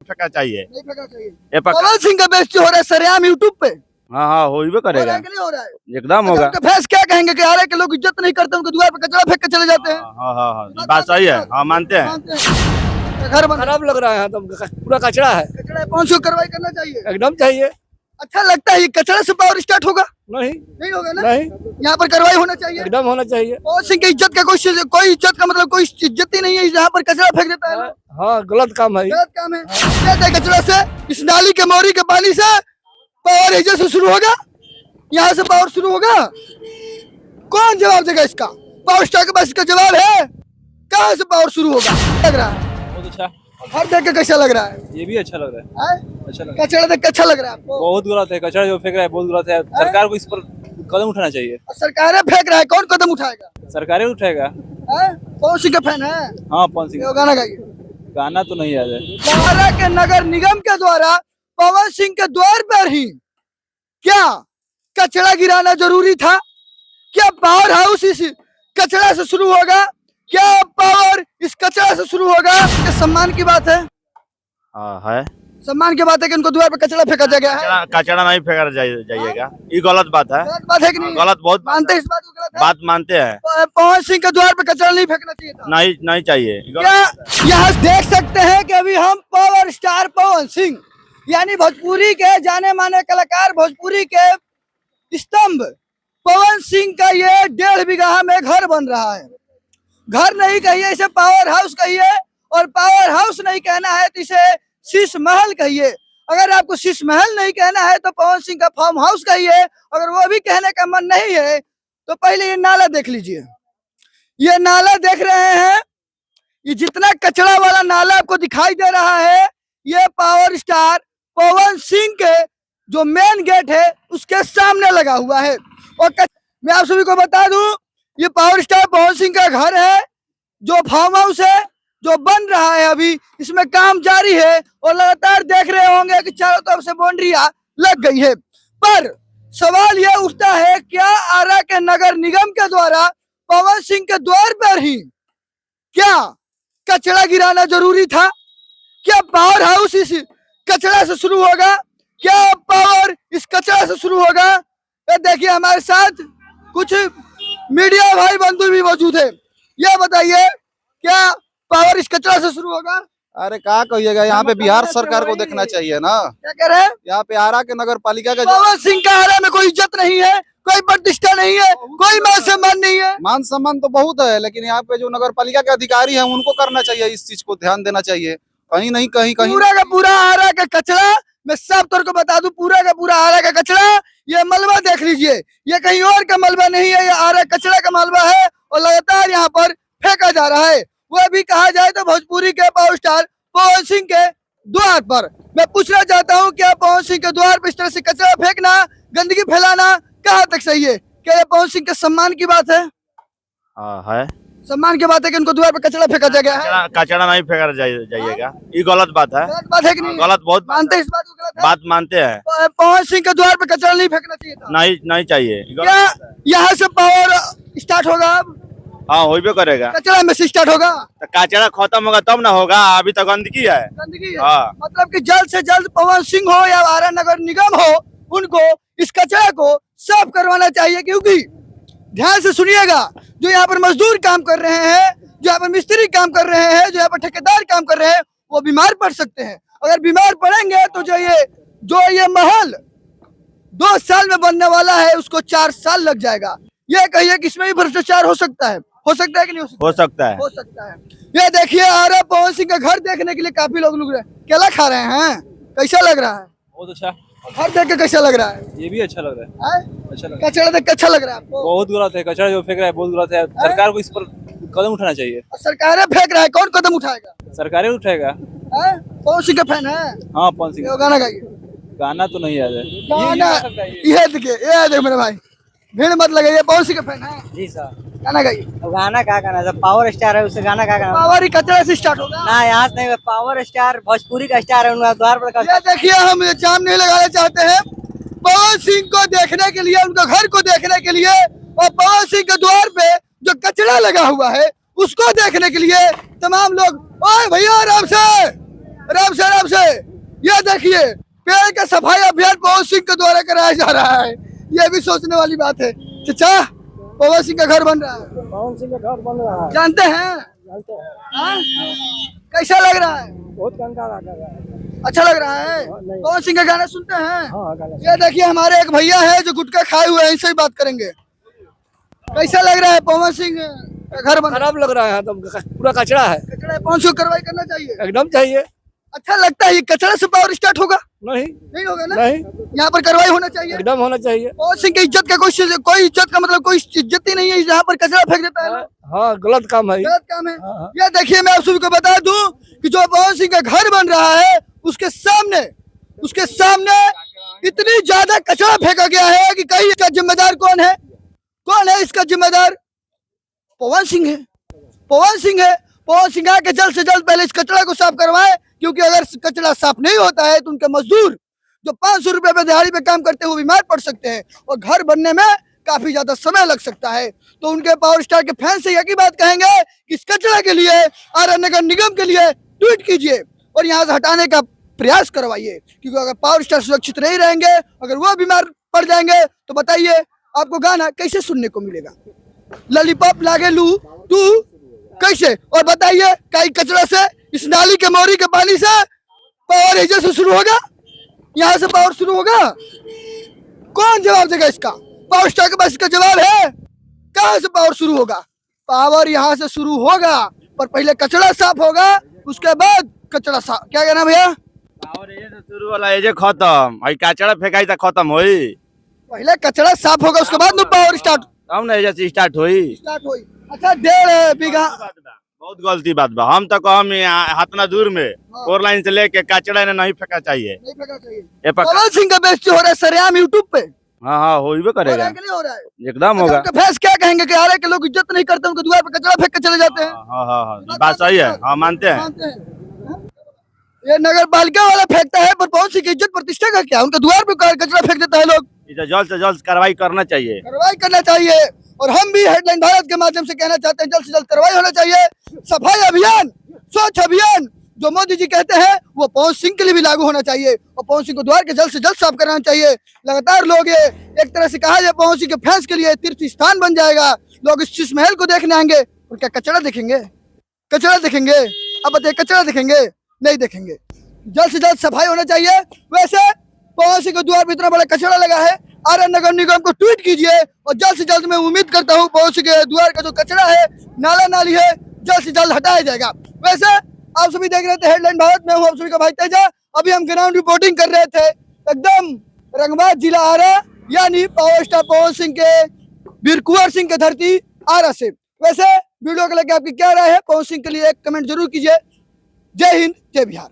फेंकना चाहिए। नहीं फेंकना चाहिए। ये पक्का। पवन सिंह का बेइज्जती हो रहा है सरेआम यूट्यूब पे, हाँ हाँ हो भी हो रहा करेगा, है कि नहीं हो रहा है? एकदम अच्छा, होगा। उनके फैंस क्या कहेंगे कि आरे के लोग इज्जत नहीं करते, उनके द्वार पे कचरा फेंक के चले जाते हैं? हाँ हाँ हाँ ये बात सही है, हाँ मानते हैं। मानते हैं। घर बना खराब लग रहा है, तो पूरा कचरा है। कचरा है, 500 कार्रवाई करना चाहिए। एकदम चाहिए। अच्छा लगता है ये कचरा से पावर स्टार्ट होगा? नहीं नहीं होगा ना? नहीं, यहाँ पर कार्रवाई होना चाहिए। एकदम होना चाहिए। पवन सिंह की इज्जत का कोई इज्जत का मतलब कोई इज्जत ही नहीं है, यहाँ पर कचरा फेंक देता है लोग। हाँ गलत काम है। गलत काम है। कहते हैं कचरा से, इस नाली के मोरी के पानी से पावर एजेंसी से शुरू होगा, यहाँ से पावर शुरू होगा। कौन जवाब देगा इसका? पावर स्टार के पास इसका जवाब है? कहाँ से पावर शुरू होगा? लग रहा है बहुत अच्छा, हर देख के कैसा लग रहा है? ये भी अच्छा लग रहा है। अच्छा लग रहा है। कचरा देख के अच्छा लग रहा है आपको? बहुत गलत है, कचरा जो फेंक रहा है बहुत गलत है। सरकार को इस पर कदम उठाना चाहिए। और सरकारें फेंक रहा है, कौन कदम उठाएगा? सरकारें उठाएगा। पवन सिंह का फैन है? हाँ पवन सिंह ये गाना गाइए। गाना तो नहीं याद है। सहारा के नगर निगम के द्वारा पवन सिंह के द्वार पर ही क्या कचरा गिराना जरूरी था? क्या पावर हाउस इस कचरा से शुरू होगा? क्या पावर इस कचरा से शुरू होगा? ये सम्मान की बात है, हाँ है। सम्मान की बात है कि उनको द्वार पर कचरा फेंका गया है। कचरा नहीं फेंका जाइएगा, ये गलत बात है। गलत बात है कि नहीं? गलत बहुत मानते हैं इस बात को? गलत है? बात मानते हैं। पवन सिंह के द्वार पर कचरा नहीं फेंकना चाहिए था। नहीं नहीं चाहिए। क्या यहाँ देख सकते हैं कि अभी हम पावर स्टार पवन सिंह यानी भोजपुरी के जाने माने कलाकार, भोजपुरी के स्तंभ पवन सिंह का ये 1.5 बीघा में घर बन रहा है। घर नहीं कहिए इसे, पावर हाउस कहिए, और पावर हाउस नहीं कहना है तो इसे शीश महल कहिए। अगर आपको शीश महल नहीं कहना है तो पवन सिंह का फार्म हाउस कहिए। अगर वो भी कहने का मन नहीं है तो पहले ये नाला देख लीजिए। ये नाला देख रहे हैं, ये जितना कचरा वाला नाला आपको दिखाई दे रहा है, ये पावर स्टार पवन सिंह के जो मेन गेट है उसके सामने लगा हुआ है। और मैं आप सभी को बता दूं, ये पावर स्टार पवन सिंह का घर है, जो फार्म हाउस है, जो बन रहा है। अभी इसमें काम जारी है और लगातार देख रहे होंगे कि चारों तरफ से बाउंड्रियां लग गई है। पर सवाल यह उठता है, क्या आरा के नगर निगम के द्वारा पवन सिंह के द्वार पर ही क्या कचरा गिराना जरूरी था? क्या पावर हाउस इस कचरा से शुरू होगा? क्या पावर इस कचरा से शुरू होगा? ये देखिए हमारे साथ कुछ मीडिया भाई बंधु भी मौजूद है। यह बताइए, क्या पावर इस कचरा से शुरू होगा? अरे क्या कहिएगा, यहाँ पे बिहार सरकार को देखना चाहिए ना। क्या कह रहे हैं? यहाँ पे आरा के नगर पालिका का पवन सिंह का आरा में कोई इज्जत नहीं है, कोई प्रतिष्ठा नहीं है, कोई मान सम्मान नहीं है। मान सम्मान तो बहुत है, लेकिन यहाँ पे जो नगर पालिका के अधिकारी हैं उनको करना चाहिए, इस चीज को ध्यान देना चाहिए। कहीं नहीं कहीं कहीं पूरा का पूरा आरा का कचरा, मैं साफ तौर को बता दूं, पूरा का पूरा आरा का कचरा, ये मलबा देख लीजिए, ये कहीं और का मलबा नहीं है, ये आरा कचरा का मलबा है और लगातार यहाँ पर फेंका जा रहा है। वो भी कहा जाए तो भोजपुरी के पावर स्टार पवन सिंह के द्वार पर। मैं पूछना चाहता हूँ, क्या पवन सिंह के द्वार पर इस तरह से कचरा फेंकना, गंदगी फैलाना कहाँ तक सही है? क्या ये पवन सिंह के सम्मान की बात है? हाँ है। सम्मान की बात है कि उनको द्वार पर कचरा फेंका गया है? कचरा नहीं फेंका जाइएगा, ये गलत बात है। गलत बात है कि नहीं? गलत बहुत मानते हैं इस बात को? गलत है? बात मानते हैं। पवन सिंह के द्वार पर कचरा नहीं फेंकना चाहिए था। नहीं नहीं चाहिए। क्या यहाँ से पावर स्टार्ट होगा? अब हाँ हो भी करेगा। कचरा में से स्टार्ट होगा? तो कचरा खत्म होगा तब ना होगा, अभी तो गंदगी है। गंदगी है। हाँ। मतलब कि जल्द से जल्द पवन सिंह हो या आरा नगर निगम हो, उनको इस कचरा को साफ करवाना चाहिए। क्योंकि ध्यान से सुनिएगा, जो यहाँ पर मजदूर काम कर रहे हैं, जो यहाँ पर मिस्त्री काम कर रहे हैं, जो यहाँ पर ठेकेदार काम कर रहे हैं, वो बीमार पड़ सकते हैं। अगर बीमार पड़ेंगे तो जो ये महल 2 साल में बनने वाला है, उसको 4 साल लग जाएगा। ये कहिए कि इसमें भी भ्रष्टाचार हो सकता है कि नहीं हो सकता? हो सकता है। हो सकता है। ये देखिए, आरा पवन सिंह का घर देखने के लिए काफी लोग केला खा रहे हैं। कैसा लग रहा है? बहुत अच्छा, घर देख के कैसा लग रहा है? ये भी अच्छा लग रहा है। अच्छा लग रहा है। कचरा देख के अच्छा लग रहा है आपको? बहुत गलत है, कचरा जो फेंक रहा है बहुत गलत है। सरकार को इस पर कदम उठाना चाहिए। सरकारें फेंक रहा है, कौन कदम उठाएगा? सरकारें उठाएगा। पवन सिंह का फैन है? हाँ पवन सिंह। ये गाना गाइए। गाना तो नहीं याद है। गाना ये देखिए, ये देख मेरे भाई, भीड़ मत लगाइए, पवन सिंह का फैन है? जी सर। गाना गाइए। तो गाना क्या गाना है? पावर स्टार है, उससे गाना क्या गाना? पावर ही कचरा से स्टार्ट होगा ना, यहाँ से नहीं, पावर स्टार भोजपुरी का स्टार है, उनका द्वार पर ये देखिए, हम जाम नहीं लगाना चाहते हैं। पवन सिंह को देखने के लिए, उनका घर को देखने के लिए, और पवन सिंह के द्वार पे जो कचरा लगा हुआ है उसको देखने के लिए तमाम लोग, ओए भैया आराम से, आराम से ये देखिए पेड़ का सफाई अभियान पवन सिंह के द्वारा कराया जा रहा है। ये भी सोचने वाली बात है। चाचा पवन सिंह का घर बन रहा है, पवन सिंह का घर बन रहा है, जानते हैं? जानते हैं, हाँ? कैसा लग रहा है? बहुत गंदा लग रहा है। अच्छा लग रहा है? पवन सिंह का गाना सुनते हैं? हाँ गाना ये देखिए हमारे एक भैया है जो गुटखा खाए हुए हैं, इनसे ही बात करेंगे। कैसा लग रहा है पवन सिंह का घर बन? खराब लग रहा है, तो पूरा कचरा है। कचरा है, पवन सिंह को कार्रवाई करना चाहिए। एकदम चाहिए। अच्छा लगता है ये कचरा से पावर स्टार्ट होगा? नहीं नहीं होगा ना? नहीं, यहाँ पर कार्रवाई होना चाहिए। एकदम होना चाहिए। पवन सिंह की इज्जत का कोई इज्जत का मतलब कोई इज्जत ही नहीं है। यहाँ पर कचरा फेंक देता है लोग। हाँ गलत काम है। गलत काम है। हाँ। ये देखिए मैं आप सभी को बता दूं कि जो पवन सिंह का घर बन रहा है उसके सामने इतनी ज्यादा कचरा फेंका गया है कि कहीं इसका जिम्मेदार कौन है? कौन है इसका जिम्मेदार? पवन सिंह है। पवन सिंह आके जल्द से जल्द पहले इस कचरा को साफ करवाए, क्योंकि अगर कचरा साफ नहीं होता है तो उनके मजदूर जो 500 रुपए पे दिहाड़ी पे काम करते हैं वो बीमार पड़ सकते हैं और घर बनने में काफी ज्यादा समय लग सकता है। तो उनके पावर स्टार के फैंस से यही बात कहेंगे कि इस कचरा के लिए आर नगर निगम के लिए ट्वीट कीजिए और यहाँ से हटाने का प्रयास करवाइए, क्योंकि अगर पावर स्टार सुरक्षित नहीं रहेंगे, अगर वो बीमार पड़ जाएंगे तो बताइए आपको गाना कैसे सुनने को मिलेगा? लॉलीपॉप लागे लू तू कैसे? और बताइए कई कचरा से इस नाली के मोरी के पानी से पावर एजेंसी से शुरू होगा? यहाँ से पावर शुरू होगा? कौन जवाब देगा इसका? पावर स्टार के पास इसका जवाब है? कहाँ से पावर शुरू होगा? पावर यहाँ से शुरू होगा, पर पहले कचरा साफ होगा, उसके बाद कचरा साफ। क्या कहना भैया? पावर एजे से शुरू वाला एजे खत्म, आई कचरा फेंकाई त खत्म होई, पहले कचरा साफ होगा उसके बाद न पावर तब ना एजे से स्टार्ट होई। हुई। अच्छा 1.5 बीघा बहुत गलती बात बा। हम तो कहम हाथना दूर में 4 लाइन से लेके कचरा ने नहीं फेंका चाहिए। नहीं फेंकना चाहिए। ये पक्का। पवन सिंह का बेइज्जती हो रहा है सरेआम यूट्यूब पे। हाँ हाँ होइबे हो रहा करेगा, है कि नहीं हो रहा है? एकदम अच्छा, होगा। उनके फैंस क्या कहेंगे कि आरे के लोग इज्जत नहीं करते, उनके द्वार पे कचरा फेंक के चले जाते हैं? हाँ हाँ हाँ बात सही है, हाँ मानते हैं। मानते हैं। हाँ? ये नगर पालिका वाला फेंकता है, पर पवन सिंह की इज्जत प्रतिष्ठा का क्या? उनके द्वार पे कचरा फेंक देता है लोग। इसे जल्द से जल्द कार्रवाई करना चाहिए। कार्रवाई करना चाहिए और हम भी हेडलाइन भारत के माध्यम से कहना चाहते हैं जल्द से जल्द कार्रवाई होना चाहिए। सफाई अभियान, स्वच्छ अभियान जो मोदी जी कहते हैं वो पवन सिंह के लिए भी लागू होना चाहिए और पवन सिंह को द्वार के जल्द से जल्द साफ कराना चाहिए। लगातार लोग ये एक तरह से कहा जाए पवन सिंह के फैंस के लिए तीर्थ स्थान बन जाएगा। लोग इस शीश महल को देखने आएंगे और क्या कचरा देखेंगे? कचरा देखेंगे? अब बताइए कचरा देखेंगे? नहीं देखेंगे। जल्द से जल्द सफाई होना चाहिए। वैसे पवन सिंह के द्वार पर इतना बड़ा कचरा लगा है, आर नगर निगम को ट्वीट कीजिए और जल्द से जल्द मैं उम्मीद करता हूँ पवन सिंह के द्वार का जो कचरा है, नाला नाली है, जल्द से जल्द हटाया जाएगा। वैसे आप सभी देख रहे थे हेडलाइन भारत में, हूँ आप सभी का भाई तेजा। अभी हम ग्राउंड रिपोर्टिंग कर रहे थे एकदम रंगबाद जिला आरा, यानी पावर स्टार पवन सिंह के वीर कुंवर सिंह की धरती आरा से। वैसे वीडियो को लेकर आपकी क्या राय है? पवन सिंह के लिए एक कमेंट जरूर कीजिए। जय हिंद, जय बिहार।